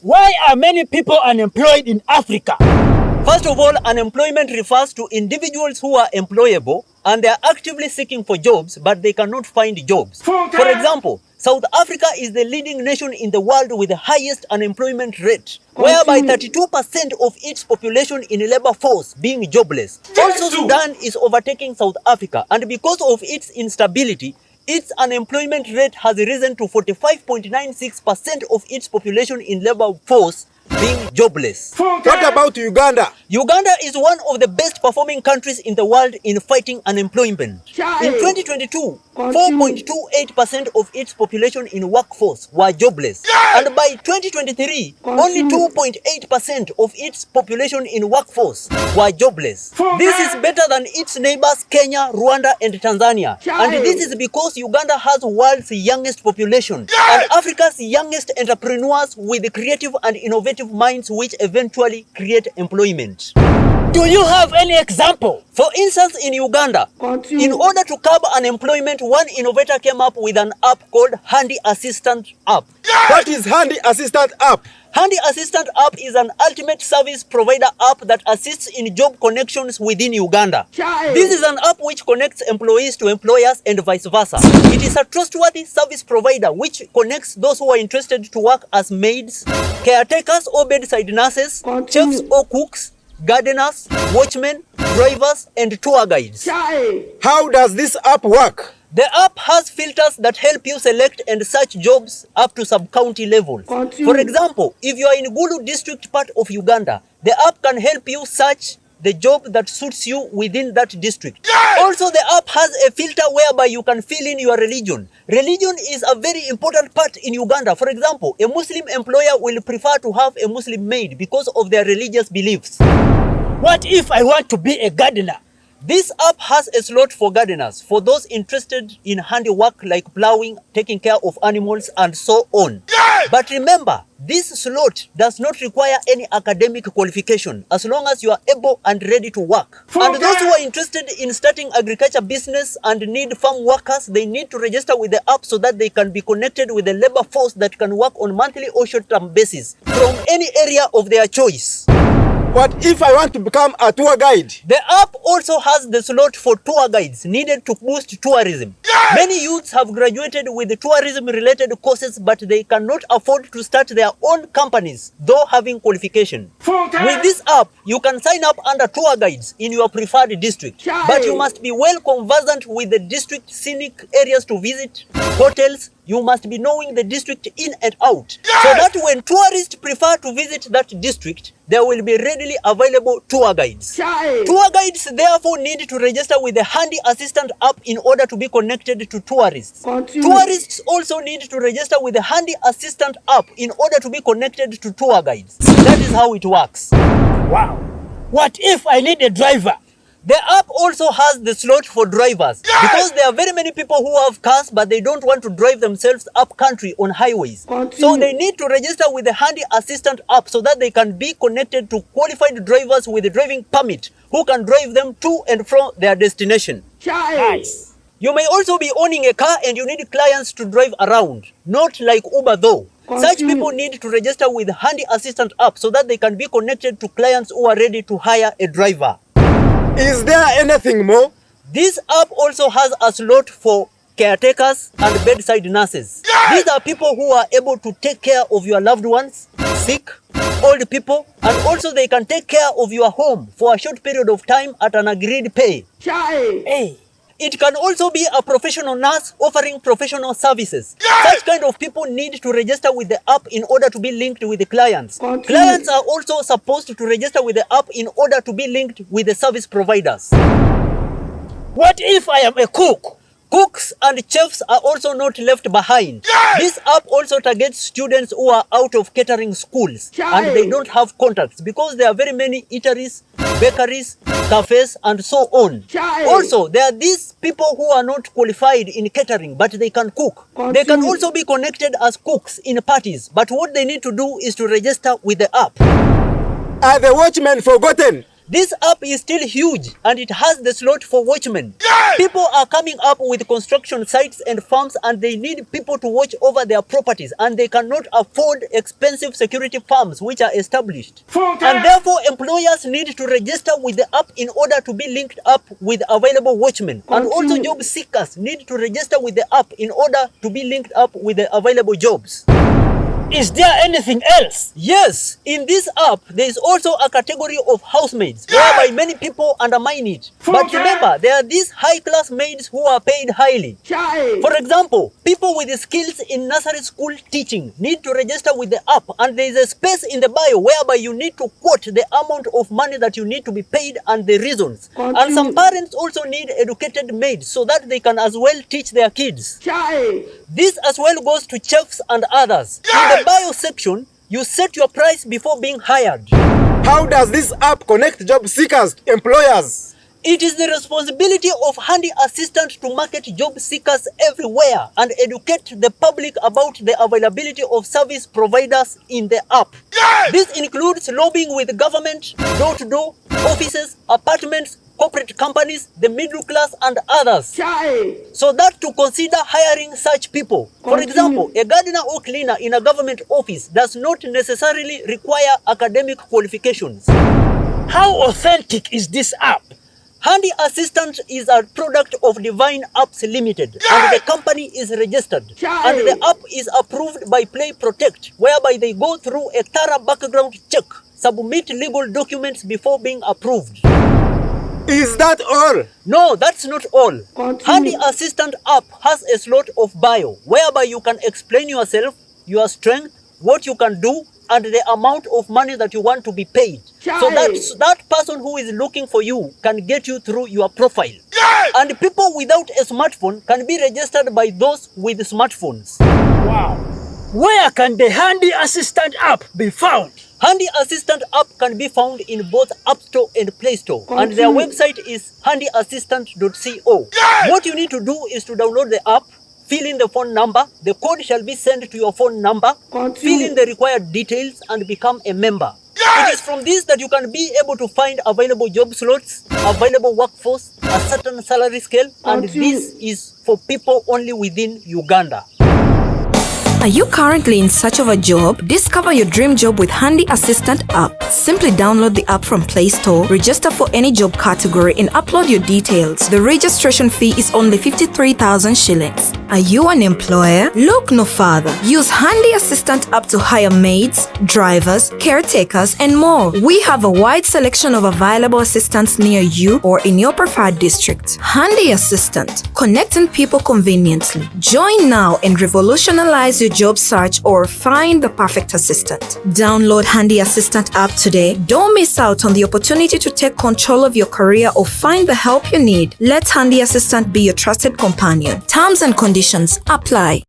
Why are many people unemployed in Africa? First of all, unemployment refers to individuals who are employable and they are actively seeking for jobs, but they cannot find jobs. For example, South Africa is the leading nation in the world with the highest unemployment rate, whereby 32% of its population in labor force being jobless. Also, Sudan is overtaking South Africa, and because of its instability, its unemployment rate has risen to 45.96% of its population in labor force being jobless. What about Uganda? Uganda is one of the best performing countries in the world in fighting unemployment. In 2022, 4.28% of its population in workforce were jobless. And by 2023, only 2.8% of its population in workforce were jobless. This is better than its neighbors Kenya, Rwanda, and Tanzania. And this is because Uganda has the world's youngest population and Africa's youngest entrepreneurs with creative and innovative minds which eventually create employment. Do you have any example? For instance, in Uganda, in order to curb unemployment, one innovator came up with an app called Handy Assistant app. What is Handy Assistant app? Handy Assistant app is an ultimate service provider app that assists in job connections within Uganda. This is an app which connects employees to employers and vice versa. It is a trustworthy service provider which connects those who are interested to work as maids, caretakers or bedside nurses, chefs or cooks, gardeners, watchmen, drivers, and tour guides. How does this app work? The app has filters that help you select and search jobs up to sub-county levels. For example, if you are in Gulu district part of Uganda, the app can help you search the job that suits you within that district. Also, the app has a filter whereby you can fill in your religion. Religion is a very important part in Uganda. For example, a Muslim employer will prefer to have a Muslim maid because of their religious beliefs. What if I want to be a gardener? This app has a slot for gardeners, for those interested in handiwork like plowing, taking care of animals, and so on. But remember, this slot does not require any academic qualification as long as you are able and ready to work. And those who are interested in starting agriculture business and need farm workers, they need to register with the app so that they can be connected with the labor force that can work on monthly or short-term basis from any area of their choice. What if I want to become a tour guide? The app also has the slot for tour guides needed to boost tourism. Many youths have graduated with tourism-related courses, but they cannot afford to start their own companies, though having qualification. With this app, you can sign up under tour guides in your preferred district, but you must be well conversant with the district scenic areas to visit, hotels. You must be knowing the district in and out, so that when tourists prefer to visit that district, there will be readily available tour guides. Tour guides therefore need to register with the Handy Assistant app in order to be connected to tourists. Tourists also need to register with the Handy Assistant app in order to be connected to tour guides. That is how it works. Wow. What if I need a driver? The app also has the slot for drivers because there are very many people who have cars but they don't want to drive themselves up country on highways. So they need to register with the Handy Assistant app so that they can be connected to qualified drivers with a driving permit who can drive them to and from their destination. Nice. You may also be owning a car and you need clients to drive around, not like Uber though. Such people need to register with the Handy Assistant app so that they can be connected to clients who are ready to hire a driver. Is there anything more? This app also has a slot for caretakers and bedside nurses. These are people who are able to take care of your loved ones, sick, old people, and also they can take care of your home for a short period of time at an agreed pay. Hey. It can also be a professional nurse offering professional services. Such kind of people need to register with the app in order to be linked with the clients. Clients are also supposed to register with the app in order to be linked with the service providers. What if I am a cook? Cooks and chefs are also not left behind. This app also targets students who are out of catering schools and they don't have contacts because there are very many eateries, bakeries, cafes, and so on. Also, there are these people who are not qualified in catering, but they can cook. They can also be connected as cooks in parties, but what they need to do is to register with the app. Are the watchmen forgotten? This app is still huge and it has the slot for watchmen. People are coming up with construction sites and farms and they need people to watch over their properties and they cannot afford expensive security firms which are established. And therefore employers need to register with the app in order to be linked up with available watchmen. And also job seekers need to register with the app in order to be linked up with the available jobs. Is there anything else? Yes, in this app, there is also a category of housemaids, whereby many people undermine it. But remember, there are these high-class maids who are paid highly. For example, people with skills in nursery school teaching need to register with the app, and there is a space in the bio whereby you need to quote the amount of money that you need to be paid and the reasons. And some parents also need educated maids so that they can as well teach their kids. This as well goes to chefs and others. In the bio section, you set your price before being hired. How does this app connect job seekers to employers? It is the responsibility of Handy Assistant to market job seekers everywhere and educate the public about the availability of service providers in the app. This includes lobbying with government, door-to-door, offices, apartments, corporate companies, the middle class and others. So that to consider hiring such people. For example, a gardener or cleaner in a government office does not necessarily require academic qualifications. How authentic is this app? Handy Assistant is a product of Divine Apps Limited and the company is registered. And the app is approved by Play Protect, whereby they go through a thorough background check, submit legal documents before being approved. Is that all? No, that's not all. Handy Assistant app has a slot of bio, whereby you can explain yourself, your strength, what you can do, and the amount of money that you want to be paid. So that person who is looking for you can get you through your profile. And people without a smartphone can be registered by those with smartphones. Wow. Where can the Handy Assistant app be found? Handy Assistant app can be found in both App Store and Play Store. And their website is handyassistant.co. What you need to do is to download the app, fill in the phone number, the code shall be sent to your phone number, fill in the required details and become a member. It is from this that you can be able to find available job slots, available workforce, a certain salary scale, and this is for people only within Uganda. Are you currently in search of a job? Discover your dream job with Handy Assistant app. Simply download the app from Play Store, register for any job category and upload your details. The registration fee is only 53,000 shillings. Are you an employer? Look no further. Use Handy Assistant app to hire maids, drivers, caretakers and more. We have a wide selection of available assistants near you or in your preferred district. Handy Assistant, connecting people conveniently. Join now and revolutionize your job search or find the perfect assistant. Download Handy Assistant app today. Don't miss out on the opportunity to take control of your career or find the help you need. Let Handy Assistant be your trusted companion. Terms and conditions apply.